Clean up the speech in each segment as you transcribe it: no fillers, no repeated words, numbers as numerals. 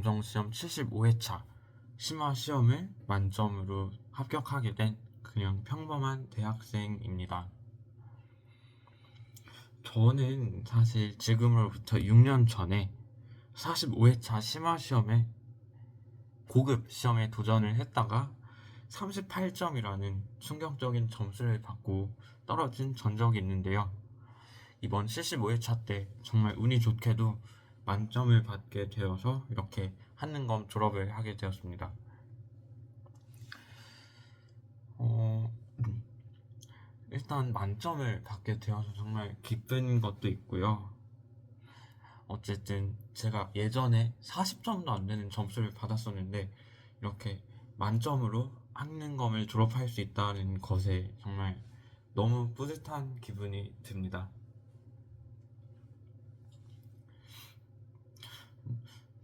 감정시험 75회차 심화 시험을 만점으로 합격하게 된 그냥 평범한 대학생입니다. 저는 사실 지금으로부터 6년 전에 45회차 심화 시험에 고급 시험에 도전을 했다가 38점이라는 충격적인 점수를 받고 떨어진 전적이 있는데요. 이번 75회차 때 정말 운이 좋게도 만점을 받게 되어서 이렇게 한능검 졸업을 하게 되었습니다. 일단 만점을 받게 되어서 정말 기쁜 것도 있고요. 어쨌든 제가 예전에 40점도 안 되는 점수를 받았었는데 이렇게 만점으로 한능검을 졸업할 수 있다는 것에 정말 너무 뿌듯한 기분이 듭니다.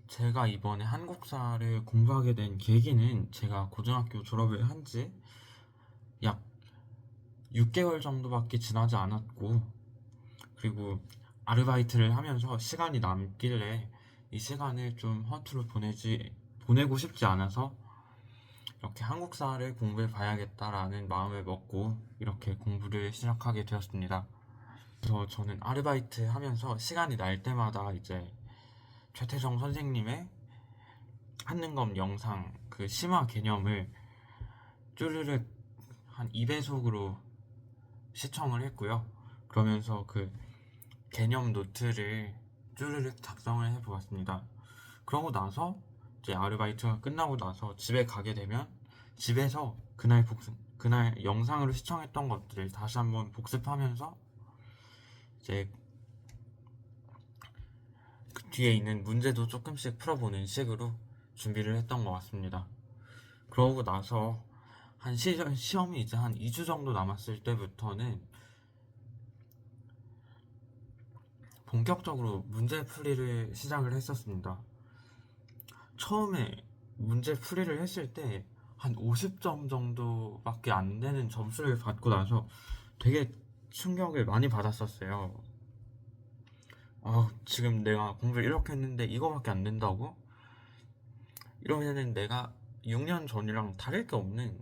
제가 이번에 한국사를 공부하게 된 계기는 제가 고등학교 졸업을 한 지 약 6개월 정도밖에 지나지 않았고, 그리고 아르바이트를 하면서 시간이 남길래 이 시간을 좀 허투루 보내고 싶지 않아서 이렇게 한국사를 공부해 봐야겠다라는 마음을 먹고 이렇게 공부를 시작하게 되었습니다. 그래서 저는 아르바이트 하면서 시간이 날 때마다 이제 최태성 선생님의 한능검 영상 그 심화 개념을 쭈르륵 한 2배속으로 시청을 했고요. 그러면서 그 개념 노트를 쭈르륵 작성을 해보았습니다. 그러고 나서 이제 아르바이트가 끝나고 나서 집에 가게 되면 집에서 그날 영상으로 시청했던 것들을 다시 한번 복습하면서 이제 그 뒤에 있는 문제도 조금씩 풀어보는 식으로 준비를 했던 것 같습니다. 그러고 나서 시험이 이제 한 2주 정도 남았을 때부터는 본격적으로 문제 풀이를 시작을 했었습니다. 처음에 문제 풀이를 했을 때 한 50점 정도밖에 안 되는 점수를 받고 나서 되게 충격을 많이 받았었어요. 지금 내가 공부를 이렇게 했는데 이거밖에 안 된다고? 이러면은 내가 6년 전이랑 다를 게 없는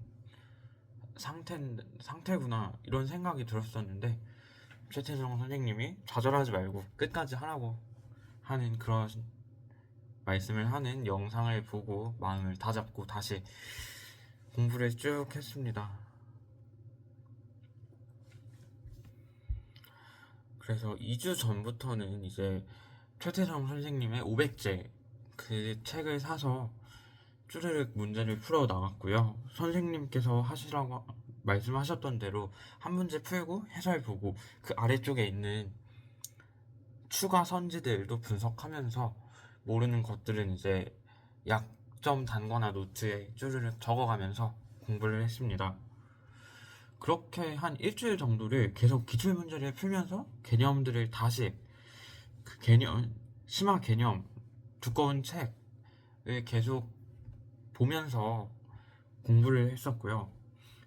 상태구나 이런 생각이 들었었는데 최태성 선생님이 좌절하지 말고 끝까지 하라고 하는 그런 말씀을 하는 영상을 보고 마음을 다잡고 다시 공부를 쭉 했습니다. 그래서 2주 전부터는 이제 최태성 선생님의 500제 그 책을 사서 쭈르륵 문제를 풀어 나갔고요. 선생님께서 하시라고 말씀하셨던 대로 한 문제 풀고 해설 보고 그 아래쪽에 있는 추가 선지들도 분석하면서 모르는 것들은 이제 약점 단거나 노트에 쭈르륵 적어가면서 공부를 했습니다. 그렇게 한 일주일 정도를 계속 기출문제를 풀면서 개념들을 다시 심화 개념 두꺼운 책을 계속 보면서 공부를 했었고요.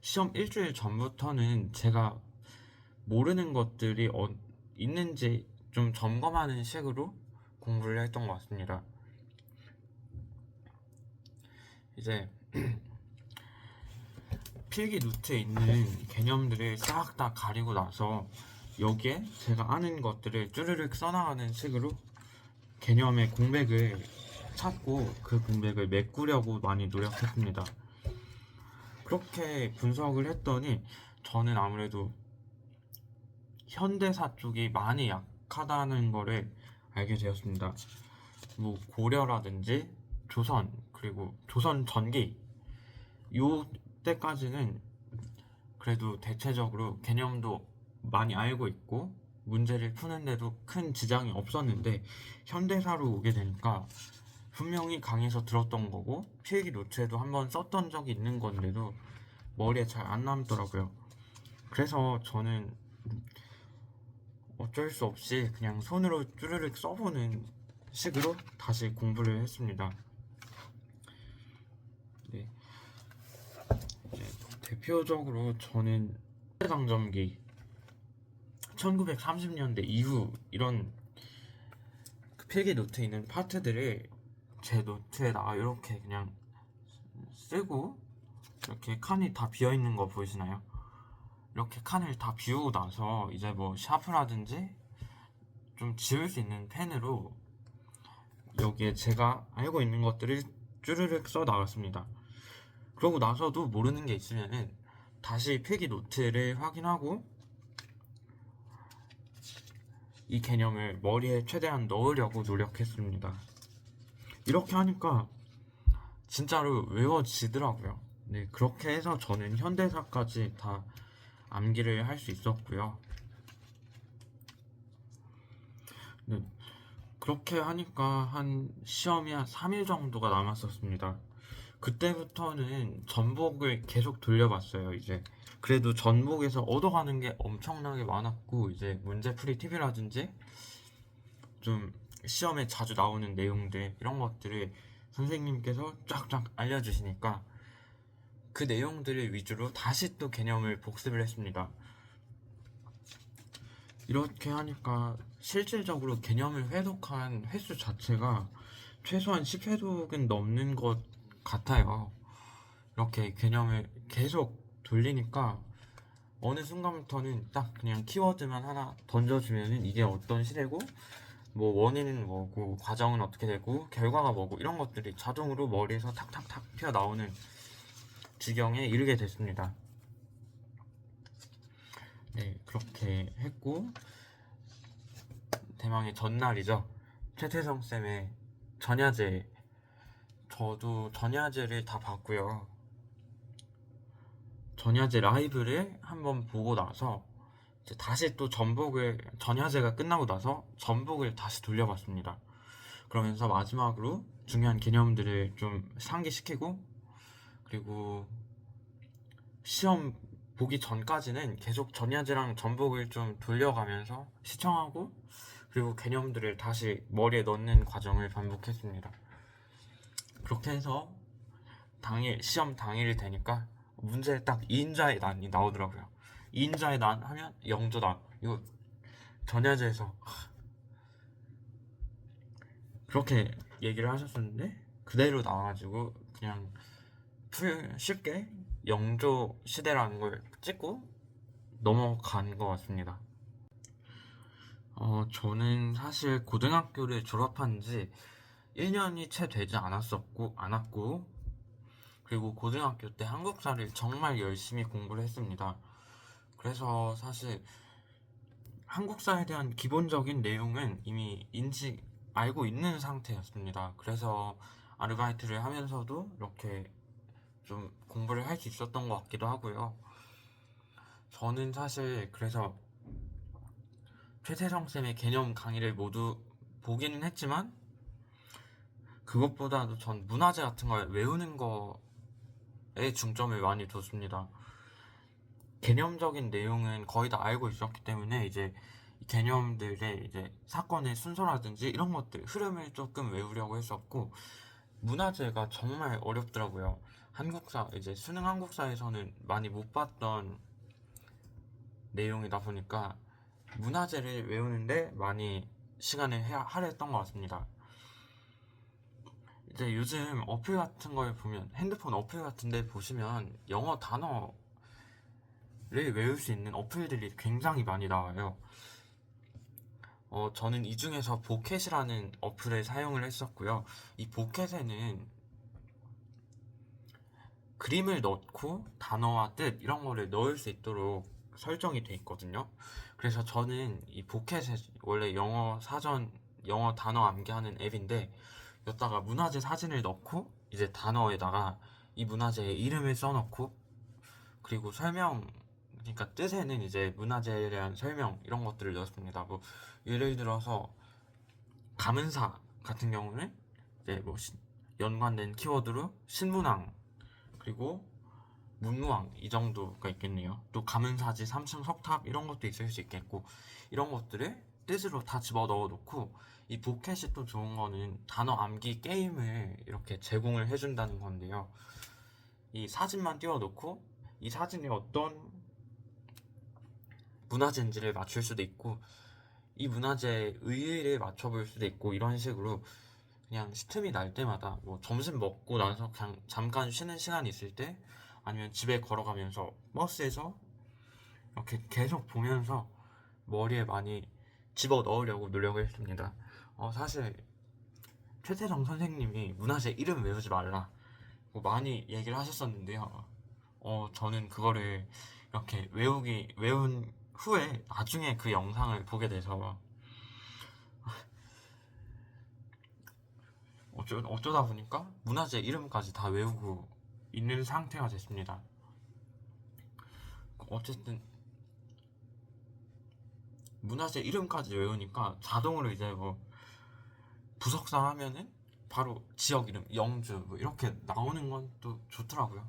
시험 일주일 전부터는 제가 모르는 것들이 있는지 좀 점검하는 식으로 공부를 했던 것 같습니다. 이제 필기 노트에 있는 개념들을 싹 다 가리고 나서 여기에 제가 아는 것들을 쭈르륵 써나가는 식으로 개념의 공백을 찾고 그 공백을 메꾸려고 많이 노력했습니다. 그렇게 분석을 했더니 저는 아무래도 현대사 쪽이 많이 약하다는 거를 알게 되었습니다. 뭐 고려라든지 조선 그리고 조선 전기 요 때까지는 그래도 대체적으로 개념도 많이 알고 있고 문제를 푸는데도 큰 지장이 없었는데 현대사로 오게 되니까 분명히 강의에서 들었던 거고 필기 노트에도 한번 썼던 적이 있는 건데도 머리에 잘 안 남더라고요. 그래서 저는 어쩔 수 없이 그냥 손으로 쭈르륵 써보는 식으로 다시 공부를 했습니다. 네. 이제 대표적으로 저는 일제강점기 1930년대 이후 이런 필기 노트에 있는 파트들을 제 노트에다가 이렇게 그냥 쓰고, 이렇게 칸이 다 비어 있는 거 보이시나요? 이렇게 칸을 다 비우고 나서 이제 뭐 샤프라든지 좀 지울 수 있는 펜으로 여기에 제가 알고 있는 것들을 쭈르륵 써 나갔습니다. 그러고 나서도 모르는 게 있으면은 다시 필기 노트를 확인하고 이 개념을 머리에 최대한 넣으려고 노력했습니다. 이렇게 하니까 진짜로 외워지더라고요. 네, 그렇게 해서 저는 현대사까지 다 암기를 할 수 있었고요. 네, 그렇게 하니까 한 시험이 한 3일 정도가 남았었습니다. 그때부터는 전복을 계속 돌려봤어요. 이제 그래도 전복에서 얻어가는 게 엄청나게 많았고, 이제 문제풀이 팁이라든지 좀 시험에 자주 나오는 내용들, 이런 것들을 선생님께서 쫙쫙 알려주시니까 그 내용들을 위주로 다시 또 개념을 복습을 했습니다. 이렇게 하니까 실질적으로 개념을 회독한 횟수 자체가 최소한 10회독은 넘는 것 같아요. 이렇게 개념을 계속 돌리니까 어느 순간부터는 딱 그냥 키워드만 하나 던져주면은 이게 어떤 시대고, 뭐 원인은 뭐고, 과정은 어떻게 되고, 결과가 뭐고, 이런 것들이 자동으로 머리에서 탁탁탁 튀어나오는 지경에 이르게 됐습니다. 네, 그렇게 했고, 대망의 전날이죠. 최태성 쌤의 전야제, 저도 전야제를 다 봤고요. 전야제 라이브를 한번 보고 나서 이제 다시 또 전복을, 전야제가 끝나고 나서 전복을 다시 돌려봤습니다. 그러면서 마지막으로 중요한 개념들을 좀 상기시키고, 그리고 시험 보기 전까지는 계속 전야제랑 전복을 좀 돌려가면서 시청하고, 그리고 개념들을 다시 머리에 넣는 과정을 반복했습니다. 그렇게 해서 시험 당일이 되니까 문제에 딱 2인자의 난이 나오더라고요. 2인자의 난 하면 영조다. 이거 전야제에서 그렇게 얘기를 하셨었는데 그대로 나와가지고 그냥 쉽게 영조 시대라는 걸 찍고 넘어간 것 같습니다. 저는 사실 고등학교를 졸업한 지 1년이 채 되지 않았고, 그리고 고등학교 때 한국사를 정말 열심히 공부를 했습니다. 그래서 사실 한국사에 대한 기본적인 내용은 이미 알고 있는 상태였습니다. 그래서 아르바이트를 하면서도 이렇게 좀 공부를 할 수 있었던 것 같기도 하고요. 저는 사실 그래서 최태성 쌤의 개념 강의를 모두 보기는 했지만 그것보다도 전 문화재 같은 걸 외우는 거에 중점을 많이 뒀습니다. 개념적인 내용은 거의 다 알고 있었기 때문에 이제 개념들의 이제 사건의 순서라든지 이런 것들, 흐름을 조금 외우려고 했었고, 문화재가 정말 어렵더라고요. 이제 수능 한국사에서는 많이 못 봤던 내용이다 보니까 문화재를 외우는데 많이 시간을 할애했던 것 같습니다. 이제 요즘 어플 같은 걸 보면, 핸드폰 어플 같은 데 보시면 영어 단어를 외울 수 있는 어플들이 굉장히 많이 나와요. 저는 이 중에서 보켓이라는 어플을 사용을 했었고요. 이 보켓에는 그림을 넣고 단어와 뜻 이런 거를 넣을 수 있도록 설정이 돼 있거든요. 그래서 저는 이 보켓에 원래 영어 사전, 영어 단어 암기하는 앱인데 여기다가 문화재 사진을 넣고 이제 단어에다가 이 문화재의 이름을 써놓고, 그리고 그러니까 뜻에는 이제 문화재에 대한 설명 이런 것들을 넣었습니다. 뭐 예를 들어서 가문사 같은 경우는 이제 뭐 연관된 키워드로 신문왕, 그리고 문무왕 이 정도가 있겠네요. 또 가문사지, 삼층 석탑 이런 것도 있을 수 있겠고, 이런 것들을 뜻으로 다 집어 넣어 놓고, 이 보켓이 또 좋은 거는 단어 암기 게임을 이렇게 제공을 해준다는 건데요. 이 사진만 띄워 놓고 이 사진이 어떤 문화재인지를 맞출 수도 있고, 이 문화재의 의의를 맞춰볼 수도 있고, 이런 식으로 그냥 시틈이 날 때마다 뭐 점심 먹고 나서 그냥 잠깐 쉬는 시간이 있을 때 아니면 집에 걸어가면서 버스에서 이렇게 계속 보면서 머리에 많이 집어 넣으려고 노력을 했습니다. 사실 최태성 선생님이 문화재 이름 외우지 말라 뭐 많이 얘기를 하셨었는데요. 저는 그거를 이렇게 외운 후에 나중에 그 영상을 보게 돼서 어쩌다 보니까 문화재 이름까지 다 외우고 있는 상태가 됐습니다. 어쨌든 문화재 이름까지 외우니까 자동으로 이제 뭐 부석사 하면은 바로 지역 이름 영주 뭐 이렇게 나오는 건 또 좋더라고요.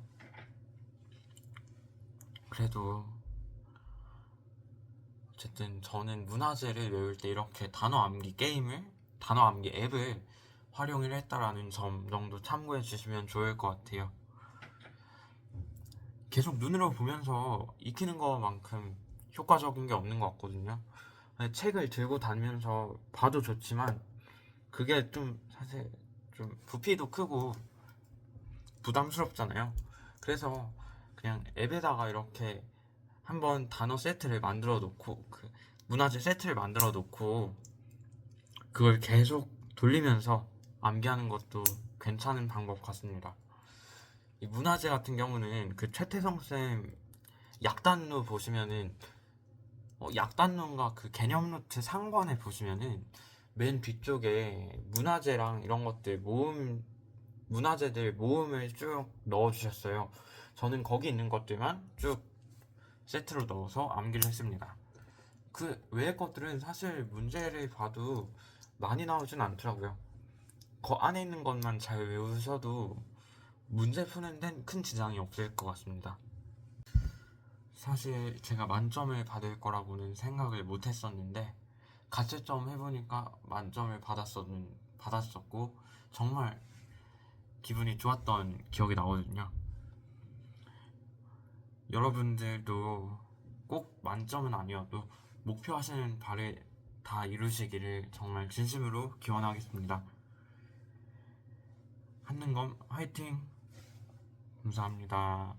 그래도 어쨌든 저는 문화재를 외울 때 이렇게 단어 암기 앱을 활용을 했다라는 점 정도 참고해 주시면 좋을 것 같아요. 계속 눈으로 보면서 익히는 것만큼 효과적인 게 없는 것 같거든요. 책을 들고 다니면서 봐도 좋지만 그게 좀 사실 좀 부피도 크고 부담스럽잖아요. 그래서 그냥 앱에다가 이렇게 한번 단어 세트를 만들어 놓고 그 문화재 세트를 만들어 놓고 그걸 계속 돌리면서 암기하는 것도 괜찮은 방법 같습니다. 이 문화재 같은 경우는 그 최태성 쌤 약단루 보시면은 약단론과 그 개념 노트 상관에 보시면은 맨 뒤쪽에 문화재랑 이런 것들 문화재들 모음을 쭉 넣어주셨어요. 저는 거기 있는 것들만 쭉 세트로 넣어서 암기를 했습니다. 그 외의 것들은 사실 문제를 봐도 많이 나오진 않더라고요. 그 안에 있는 것만 잘 외우셔도 문제 푸는 데는 큰 지장이 없을 것 같습니다. 사실 제가 만점을 받을 거라고는 생각을 못 했었는데 가채점 해보니까 만점을 받았었고 정말 기분이 좋았던 기억이 나거든요. 여러분들도 꼭 만점은 아니어도 목표 하시는 바를 다 이루시기를 정말 진심으로 기원하겠습니다. 한능검 화이팅! 감사합니다.